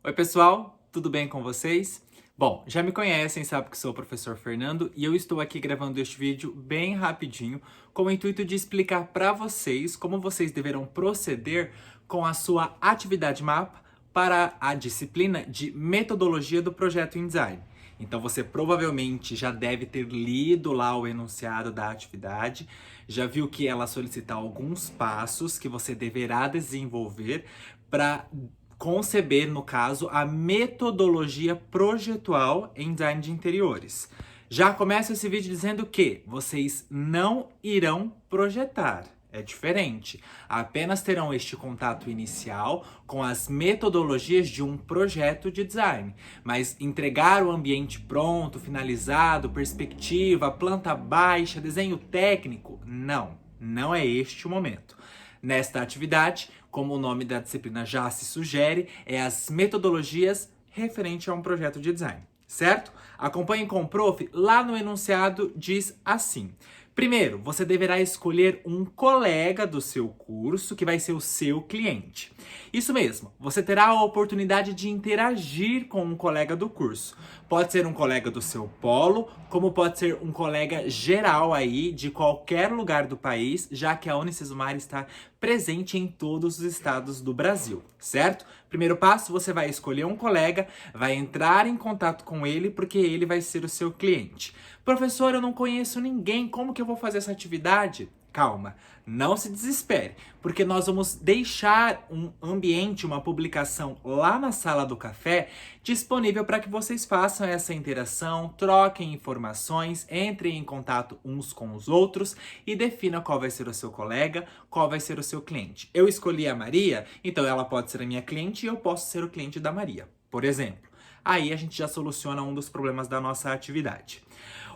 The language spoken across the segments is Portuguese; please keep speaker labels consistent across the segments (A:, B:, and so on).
A: Oi, pessoal, tudo bem com vocês? Bom, já me conhecem, sabe que sou o professor Fernando e eu estou aqui gravando este vídeo bem rapidinho com o intuito de explicar para vocês como vocês deverão proceder com a sua atividade mapa para a disciplina de metodologia do projeto InDesign. Então você provavelmente já deve ter lido lá o enunciado da atividade, já viu que ela solicita alguns passos que você deverá desenvolver para conceber, no caso, a metodologia projetual em design de interiores. Já começo esse vídeo dizendo que vocês não irão projetar. É diferente. Apenas terão este contato inicial com as metodologias de um projeto de design. Mas entregar o ambiente pronto, finalizado, perspectiva, planta baixa, desenho técnico, não. Não é este o momento. Nesta atividade, como o nome da disciplina já se sugere, é as metodologias referente a um projeto de design, certo? Acompanhe com o prof, lá no enunciado diz assim: primeiro, você deverá escolher um colega do seu curso que vai ser o seu cliente. Isso mesmo, você terá a oportunidade de interagir com um colega do curso. Pode ser um colega do seu polo, como pode ser um colega geral aí de qualquer lugar do país, já que a Unicesumar está presente em todos os estados do Brasil, certo? Primeiro passo, você vai escolher um colega, vai entrar em contato com ele, porque ele vai ser o seu cliente. Professor, eu não conheço ninguém, como que eu vou fazer essa atividade? Calma, não se desespere, porque nós vamos deixar um ambiente, uma publicação lá na sala do café disponível para que vocês façam essa interação, troquem informações, entrem em contato uns com os outros e definam qual vai ser o seu colega, qual vai ser o seu cliente. Eu escolhi a Maria, então ela pode ser a minha cliente e eu posso ser o cliente da Maria, por exemplo. Aí a gente já soluciona um dos problemas da nossa atividade.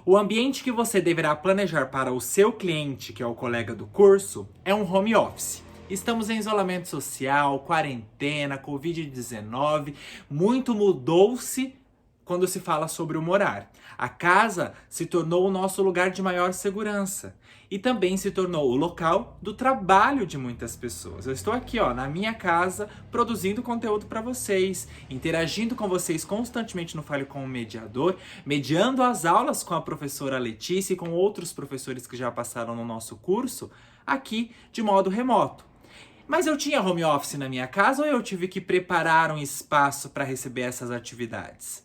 A: O ambiente que você deverá planejar para o seu cliente, que é o colega do curso, é um home office. Estamos em isolamento social, quarentena, Covid-19, muito mudou-se quando se fala sobre o morar. A casa se tornou o nosso lugar de maior segurança e também se tornou o local do trabalho de muitas pessoas. Eu estou aqui, na minha casa, produzindo conteúdo para vocês, interagindo com vocês constantemente no Fale com o Mediador, mediando as aulas com a professora Letícia e com outros professores que já passaram no nosso curso, aqui de modo remoto. Mas eu tinha home office na minha casa ou eu tive que preparar um espaço para receber essas atividades?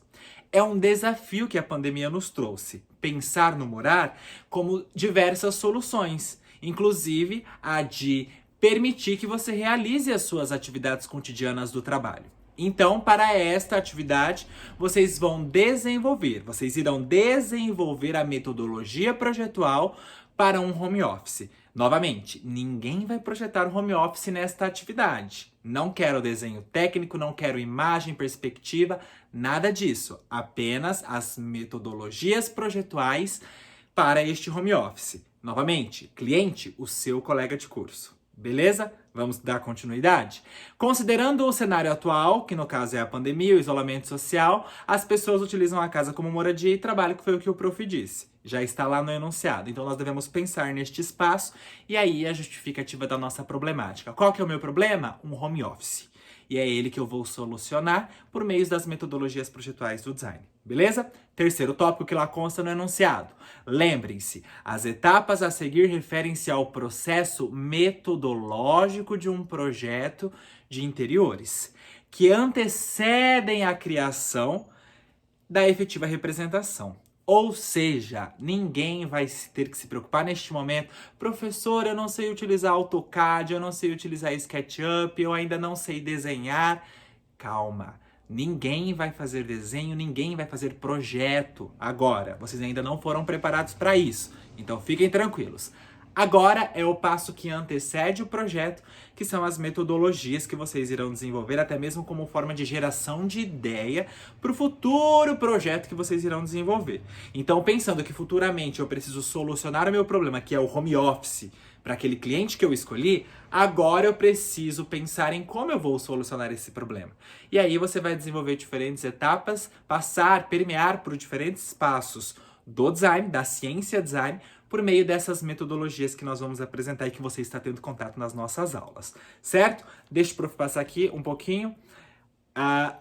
A: É um desafio que a pandemia nos trouxe. Pensar no morar como diversas soluções, inclusive a de permitir que você realize as suas atividades cotidianas do trabalho. Então, para esta atividade, vocês irão desenvolver a metodologia projetual para um home office. Novamente, ninguém vai projetar home office nesta atividade. Não quero desenho técnico, não quero imagem, perspectiva, nada disso. Apenas as metodologias projetuais para este home office. Novamente, cliente, o seu colega de curso. Beleza? Vamos dar continuidade? Considerando o cenário atual, que no caso é a pandemia, o isolamento social, as pessoas utilizam a casa como moradia e trabalho, que foi o que o prof disse. Já está lá no enunciado. Então nós devemos pensar neste espaço e aí a justificativa da nossa problemática. Qual que é o meu problema? Um home office. E é ele que eu vou solucionar por meio das metodologias projetuais do design. Beleza? Terceiro tópico que lá consta no enunciado. Lembrem-se, as etapas a seguir referem-se ao processo metodológico de um projeto de interiores, que antecedem a criação da efetiva representação. Ou seja, ninguém vai ter que se preocupar neste momento. Professor, eu não sei utilizar AutoCAD, eu não sei utilizar SketchUp, eu ainda não sei desenhar. Calma. Ninguém vai fazer desenho, ninguém vai fazer projeto agora. Vocês ainda não foram preparados para isso. Então fiquem tranquilos. Agora é o passo que antecede o projeto, que são as metodologias que vocês irão desenvolver, até mesmo como forma de geração de ideia para o futuro projeto que vocês irão desenvolver. Então, pensando que futuramente eu preciso solucionar o meu problema, que é o home office, para aquele cliente que eu escolhi, agora eu preciso pensar em como eu vou solucionar esse problema. E aí você vai desenvolver diferentes etapas, permear por diferentes passos do design, da ciência design, por meio dessas metodologias que nós vamos apresentar e que você está tendo contato nas nossas aulas, certo? Deixa o prof passar aqui um pouquinho.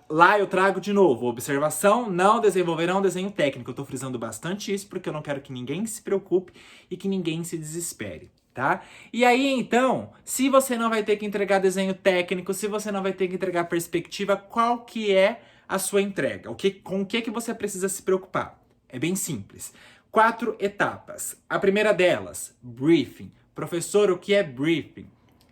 A: Lá eu trago de novo, observação, não desenvolverão desenho técnico. Eu tô frisando bastante isso porque eu não quero que ninguém se preocupe e que ninguém se desespere, tá? E aí, então, se você não vai ter que entregar desenho técnico, se você não vai ter que entregar perspectiva, qual que é a sua entrega? Com o que você precisa se preocupar? É bem simples. 4 etapas. A primeira delas, briefing. Professor, o que é briefing?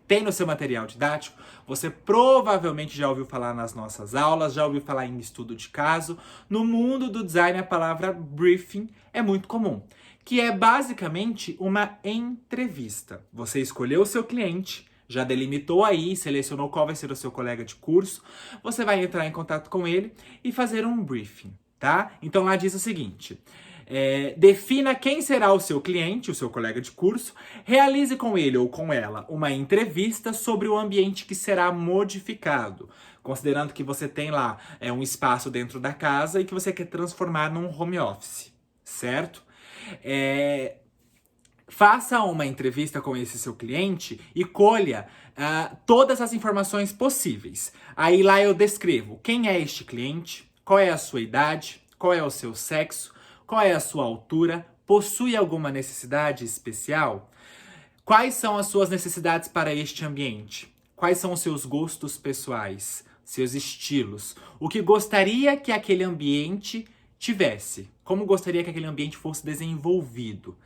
A: Tem no seu material didático? Você provavelmente já ouviu falar nas nossas aulas, já ouviu falar em estudo de caso. No mundo do design, a palavra briefing é muito comum, que é basicamente uma entrevista. Você escolheu o seu cliente, já delimitou aí, selecionou qual vai ser o seu colega de curso, você vai entrar em contato com ele e fazer um briefing, tá? Então lá diz o seguinte: defina quem será o seu cliente, o seu colega de curso, realize com ele ou com ela uma entrevista sobre o ambiente que será modificado, considerando que você tem lá um espaço dentro da casa e que você quer transformar num home office, certo? Faça uma entrevista com esse seu cliente e colha todas as informações possíveis. Aí lá eu descrevo quem é este cliente, qual é a sua idade, qual é o seu sexo, qual é a sua altura, possui alguma necessidade especial? Quais são as suas necessidades para este ambiente? Quais são os seus gostos pessoais, seus estilos? O que gostaria que aquele ambiente tivesse? Como gostaria que aquele ambiente fosse desenvolvido?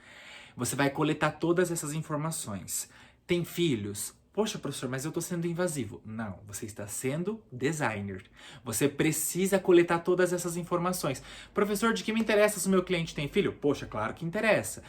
A: Você vai coletar todas essas informações. Tem filhos? Poxa, professor, mas eu tô sendo invasivo. Não, você está sendo designer. Você precisa coletar todas essas informações. Professor, de que me interessa se o meu cliente tem filho? Poxa, claro que interessa.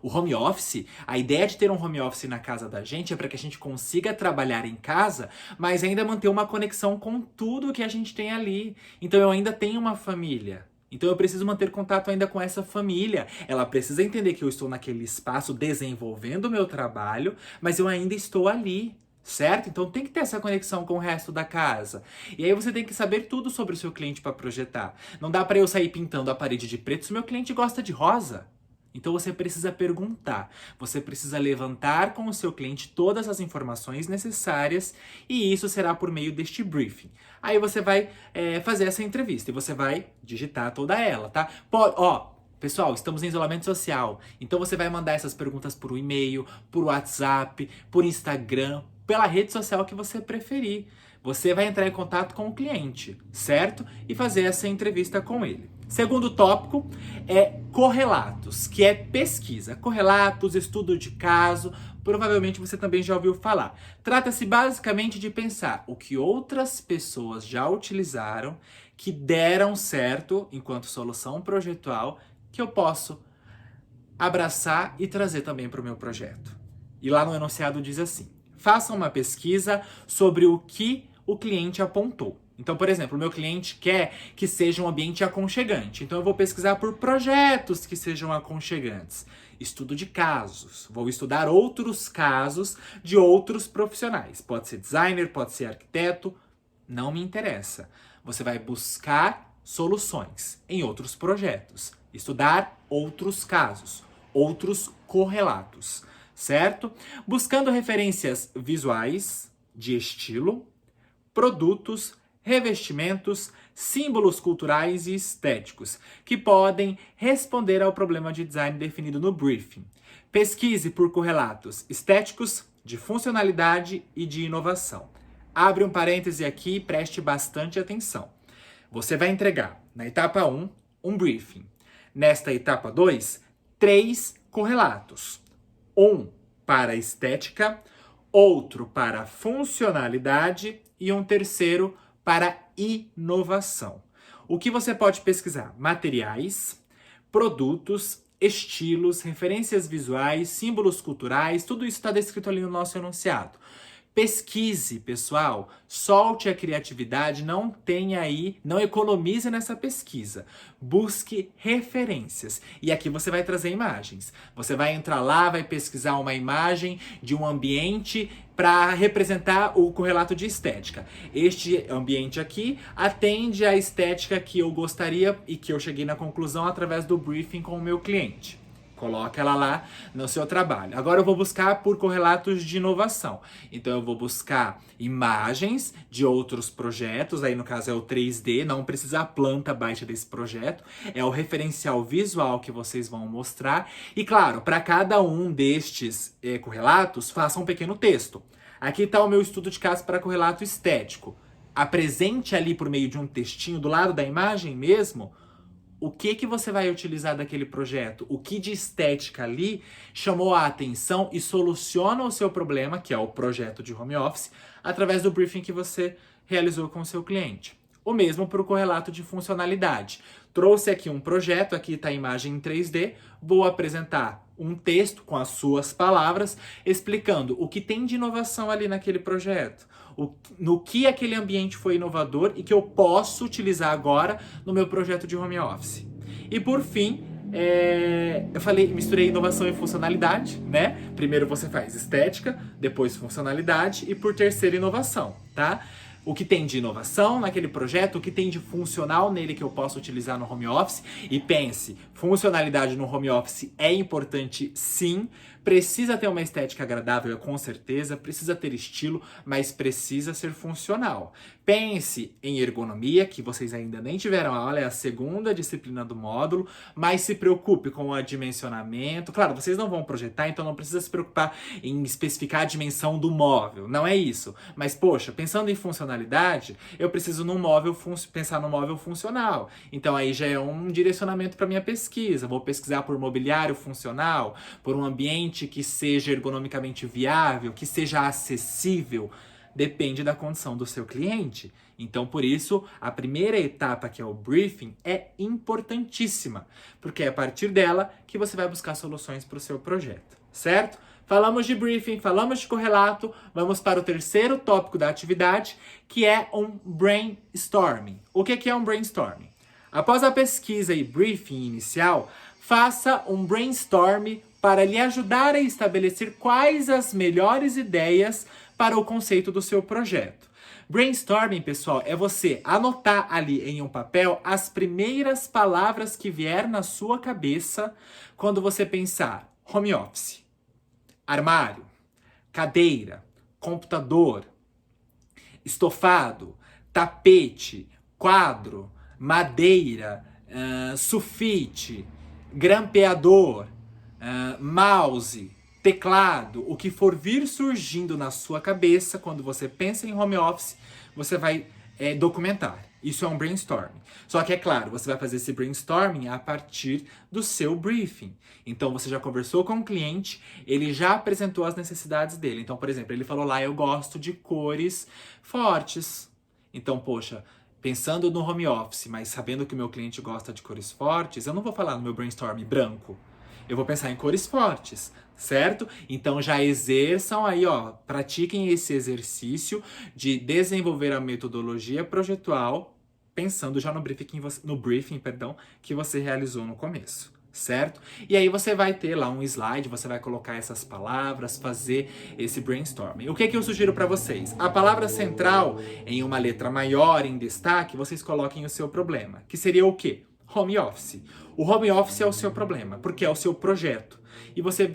A: O home office, a ideia de ter um home office na casa da gente é para que a gente consiga trabalhar em casa, mas ainda manter uma conexão com tudo que a gente tem ali. Então eu ainda tenho uma família. Então eu preciso manter contato ainda com essa família. Ela precisa entender que eu estou naquele espaço desenvolvendo o meu trabalho, mas eu ainda estou ali, certo? Então tem que ter essa conexão com o resto da casa. E aí você tem que saber tudo sobre o seu cliente para projetar. Não dá para eu sair pintando a parede de preto se o meu cliente gosta de rosa. Então você precisa perguntar, você precisa levantar com o seu cliente todas as informações necessárias e isso será por meio deste briefing. Aí você vai fazer essa entrevista e você vai digitar toda ela, tá? Pessoal, estamos em isolamento social, então você vai mandar essas perguntas por e-mail, por WhatsApp, por Instagram, pela rede social que você preferir. Você vai entrar em contato com o cliente, certo? E fazer essa entrevista com ele. Segundo tópico é correlatos, que é pesquisa. Correlatos, estudo de caso, provavelmente você também já ouviu falar. Trata-se basicamente de pensar o que outras pessoas já utilizaram, que deram certo enquanto solução projetual, que eu posso abraçar e trazer também para o meu projeto. E lá no enunciado diz assim: faça uma pesquisa sobre o que o cliente apontou. Então, por exemplo, o meu cliente quer que seja um ambiente aconchegante. Então, eu vou pesquisar por projetos que sejam aconchegantes. Estudo de casos. Vou estudar outros casos de outros profissionais. Pode ser designer, pode ser arquiteto. Não me interessa. Você vai buscar soluções em outros projetos. Estudar outros casos, outros correlatos, certo? Buscando referências visuais, de estilo, produtos, revestimentos, símbolos culturais e estéticos, que podem responder ao problema de design definido no briefing. Pesquise por correlatos estéticos, de funcionalidade e de inovação. Abre um parêntese aqui e preste bastante atenção. Você vai entregar, na etapa 1, um briefing. Nesta etapa 2, 3 correlatos. Um para estética, outro para funcionalidade e um terceiro para inovação. O que você pode pesquisar? Materiais, produtos, estilos, referências visuais, símbolos culturais, tudo isso está descrito ali no nosso enunciado. Pesquise, pessoal, solte a criatividade, não economize nessa pesquisa. Busque referências. E aqui você vai trazer imagens. Você vai entrar lá, vai pesquisar uma imagem de um ambiente para representar o correlato de estética. Este ambiente aqui atende à estética que eu gostaria e que eu cheguei na conclusão através do briefing com o meu cliente. Coloque ela lá no seu trabalho. Agora eu vou buscar por correlatos de inovação. Então eu vou buscar imagens de outros projetos, aí no caso é o 3D, não precisa a planta abaixo desse projeto, é o referencial visual que vocês vão mostrar. E claro, para cada um destes correlatos, faça um pequeno texto. Aqui está o meu estudo de caso para correlato estético. Apresente ali por meio de um textinho do lado da imagem mesmo o que você vai utilizar daquele projeto, o que de estética ali chamou a atenção e soluciona o seu problema, que é o projeto de home office, através do briefing que você realizou com o seu cliente. O mesmo para o correlato de funcionalidade. Trouxe aqui um projeto, aqui está a imagem em 3D, vou apresentar um texto com as suas palavras, explicando o que tem de inovação ali naquele projeto, no que aquele ambiente foi inovador e que eu posso utilizar agora no meu projeto de home office. E por fim, misturei inovação e funcionalidade, né? Primeiro você faz estética, depois funcionalidade e por terceiro inovação, tá? O que tem de inovação naquele projeto, o que tem de funcional nele que eu posso utilizar no home office. E pense, funcionalidade no home office é importante sim, precisa ter uma estética agradável com certeza, precisa ter estilo, mas precisa ser funcional. Pense em ergonomia, que vocês ainda nem tiveram aula, é a segunda disciplina do módulo, mas se preocupe com o dimensionamento. Claro, vocês não vão projetar, então não precisa se preocupar em especificar a dimensão do móvel, não é isso. Mas, poxa, pensando em funcionalidade, eu preciso pensar no móvel funcional. Então aí já é um direcionamento para minha pesquisa. Vou pesquisar por mobiliário funcional, por um ambiente que seja ergonomicamente viável, que seja acessível. Depende da condição do seu cliente. Então, por isso, a primeira etapa, que é o briefing, é importantíssima, porque é a partir dela que você vai buscar soluções para o seu projeto, certo? Falamos de briefing, falamos de correlato, vamos para o terceiro tópico da atividade, que é um brainstorming. O que é um brainstorming? Após a pesquisa e briefing inicial, faça um brainstorming para lhe ajudar a estabelecer quais as melhores ideias para o conceito do seu projeto. Brainstorming, pessoal, é você anotar ali em um papel as primeiras palavras que vier na sua cabeça quando você pensar home office, armário, cadeira, computador, estofado, tapete, quadro, madeira, sulfite, grampeador, mouse, teclado, o que for vir surgindo na sua cabeça quando você pensa em home office, você vai documentar. Isso é um brainstorming. Só que é claro, você vai fazer esse brainstorming a partir do seu briefing. Então você já conversou com o cliente, ele já apresentou as necessidades dele. Então, por exemplo, ele falou lá, eu gosto de cores fortes. Então, poxa, pensando no home office, mas sabendo que o meu cliente gosta de cores fortes, eu não vou falar no meu brainstorming branco. Eu vou pensar em cores fortes, certo? Então já exerçam aí, pratiquem esse exercício de desenvolver a metodologia projetual, pensando já no briefing, que você realizou no começo, certo? E aí você vai ter lá um slide, você vai colocar essas palavras, fazer esse brainstorming. O que eu sugiro para vocês? A palavra central, em uma letra maior, em destaque, vocês coloquem o seu problema, que seria o quê? Home office. O home office é o seu problema, porque é o seu projeto. E você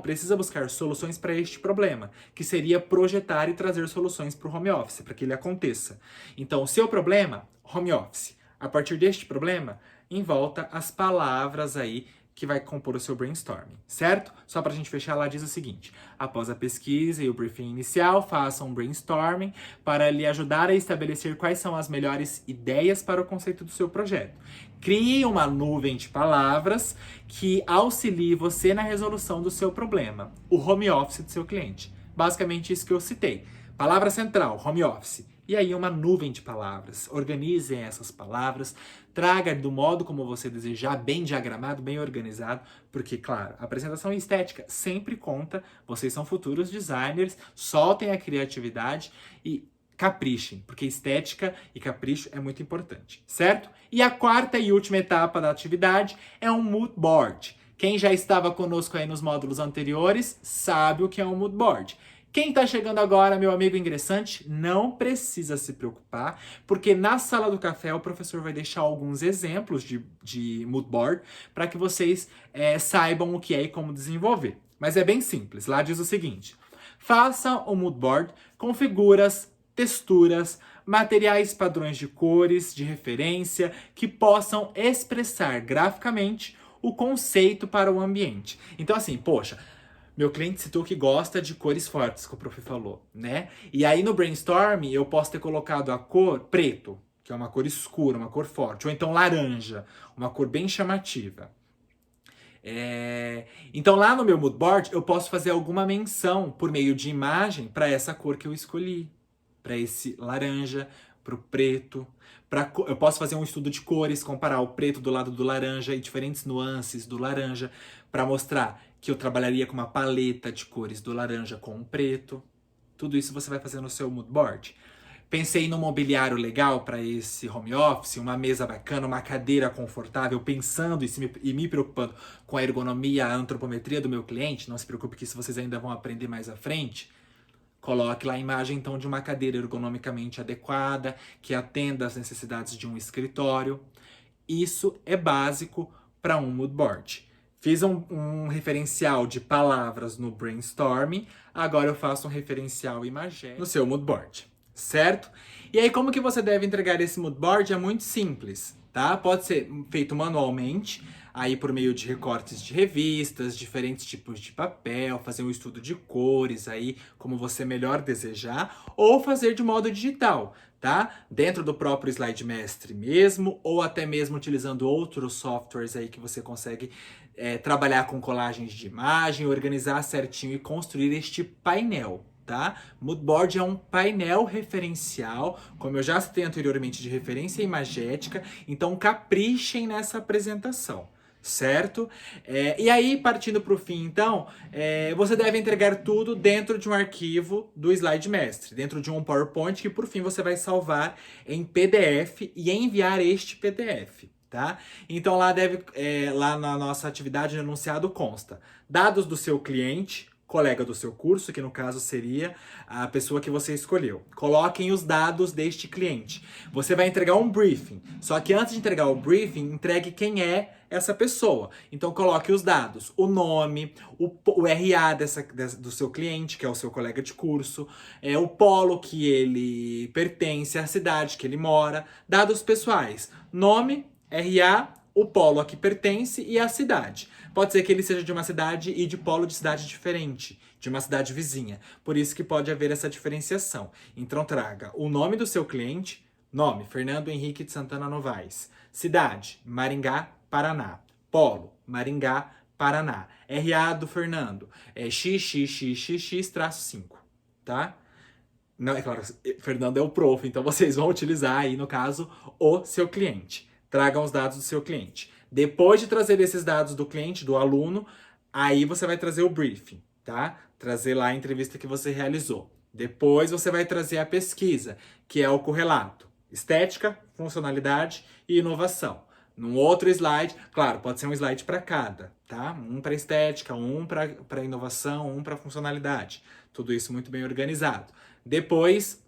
A: precisa buscar soluções para este problema, que seria projetar e trazer soluções para o home office, para que ele aconteça. Então, o seu problema, home office. A partir deste problema, em volta as palavras aí que vai compor o seu brainstorming, certo? Só para a gente fechar, ela diz o seguinte: após a pesquisa e o briefing inicial, faça um brainstorming para lhe ajudar a estabelecer quais são as melhores ideias para o conceito do seu projeto. Crie uma nuvem de palavras que auxilie você na resolução do seu problema, o home office do seu cliente. Basicamente isso que eu citei. Palavra central, home office. E aí uma nuvem de palavras. Organizem essas palavras, traga do modo como você desejar, bem diagramado, bem organizado, porque, claro, a apresentação estética sempre conta, vocês são futuros designers, soltem a criatividade e caprichem, porque estética e capricho é muito importante, certo? E a quarta e última etapa da atividade é um mood board. Quem já estava conosco aí nos módulos anteriores sabe o que é um mood board. Quem está chegando agora, meu amigo ingressante, não precisa se preocupar, porque na sala do café o professor vai deixar alguns exemplos de mood board para que vocês saibam o que é e como desenvolver. Mas é bem simples. Lá diz o seguinte: faça um mood board com figuras, texturas, materiais padrões de cores, de referência, que possam expressar graficamente o conceito para o ambiente. Então, assim, poxa, meu cliente citou que gosta de cores fortes, que o prof falou, né? E aí no brainstorm eu posso ter colocado a cor preto, que é uma cor escura, uma cor forte, ou então laranja, uma cor bem chamativa. Então lá no meu mood board eu posso fazer alguma menção por meio de imagem para essa cor que eu escolhi, para esse laranja, para o preto. Eu posso fazer um estudo de cores, comparar o preto do lado do laranja e diferentes nuances do laranja, para mostrar que eu trabalharia com uma paleta de cores do laranja com o preto. Tudo isso você vai fazer no seu mood board. Pensei no mobiliário legal para esse home office, uma mesa bacana, uma cadeira confortável, pensando e me preocupando com a ergonomia, a antropometria do meu cliente. Não se preocupe que isso vocês ainda vão aprender mais à frente. Coloque lá a imagem então de uma cadeira ergonomicamente adequada, que atenda às necessidades de um escritório. Isso é básico para um mood board. Fiz um referencial de palavras no brainstorming, agora eu faço um referencial imagético no seu mood board, certo? E aí como que você deve entregar esse mood board? É muito simples, tá? Pode ser feito manualmente, aí por meio de recortes de revistas, diferentes tipos de papel, fazer um estudo de cores aí, como você melhor desejar, ou fazer de modo digital, tá? Dentro do próprio Slide Mestre mesmo, ou até mesmo utilizando outros softwares aí que você consegue trabalhar com colagens de imagem, organizar certinho e construir este painel, tá? Moodboard é um painel referencial, como eu já citei anteriormente, de referência imagética, então caprichem nessa apresentação, certo? E aí, partindo para o fim, então, você deve entregar tudo dentro de um arquivo do Slide Mestre, dentro de um PowerPoint que, por fim, você vai salvar em PDF e enviar este PDF. Tá? Então lá na nossa atividade de enunciado consta dados do seu cliente, colega do seu curso, que no caso seria a pessoa que você escolheu. Coloquem os dados deste cliente. Você vai entregar um briefing, só que antes de entregar o briefing, entregue quem é essa pessoa. Então coloque os dados, o nome, o RA do seu cliente, que é o seu colega de curso, o polo que ele pertence, a cidade que ele mora, dados pessoais, nome, RA, o polo a que pertence e a cidade. Pode ser que ele seja de uma cidade e de polo de cidade diferente, de uma cidade vizinha. Por isso que pode haver essa diferenciação. Então traga o nome do seu cliente, nome, Fernando Henrique de Santana Novaes. Cidade, Maringá, Paraná. Polo, Maringá, Paraná. RA do Fernando, XXXXX-5, tá? Não, é claro, Fernando é o prof, então vocês vão utilizar aí, no caso, o seu cliente. Tragam os dados do seu cliente. Depois de trazer esses dados do cliente, do aluno, aí você vai trazer o briefing, tá? Trazer lá a entrevista que você realizou. Depois você vai trazer a pesquisa, que é o correlato. Estética, funcionalidade e inovação. Num outro slide, claro, pode ser um slide para cada, tá? Um para estética, um para inovação, um para funcionalidade. Tudo isso muito bem organizado. Depois,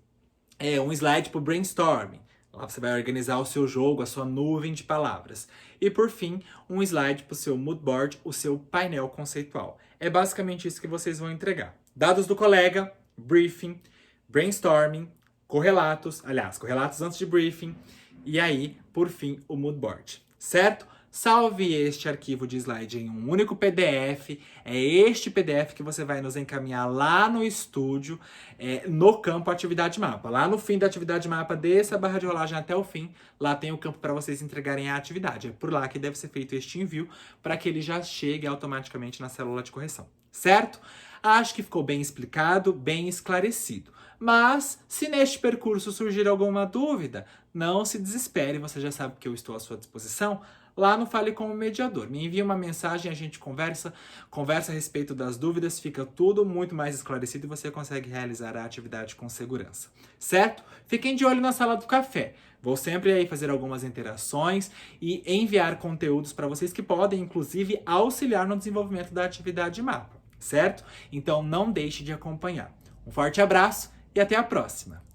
A: um slide para o brainstorming. Lá você vai organizar o seu jogo, a sua nuvem de palavras. E por fim, um slide para o seu mood board, o seu painel conceitual. É basicamente isso que vocês vão entregar. Dados do colega, briefing, brainstorming, correlatos antes de briefing, e aí, por fim, o mood board, certo? Salve este arquivo de slide em um único PDF. É este PDF que você vai nos encaminhar lá no estúdio, no campo Atividade Mapa. Lá no fim da Atividade Mapa, desça a barra de rolagem até o fim, lá tem o campo para vocês entregarem a atividade. É por lá que deve ser feito este envio, para que ele já chegue automaticamente na célula de correção, certo? Acho que ficou bem explicado, bem esclarecido. Mas, se neste percurso surgir alguma dúvida, não se desespere, você já sabe que eu estou à sua disposição. Lá no Fale com o Mediador. Me envia uma mensagem, a gente conversa a respeito das dúvidas, fica tudo muito mais esclarecido e você consegue realizar a atividade com segurança, certo? Fiquem de olho na sala do café. Vou sempre aí fazer algumas interações e enviar conteúdos para vocês que podem, inclusive, auxiliar no desenvolvimento da atividade mapa, certo? Então não deixe de acompanhar. Um forte abraço e até a próxima!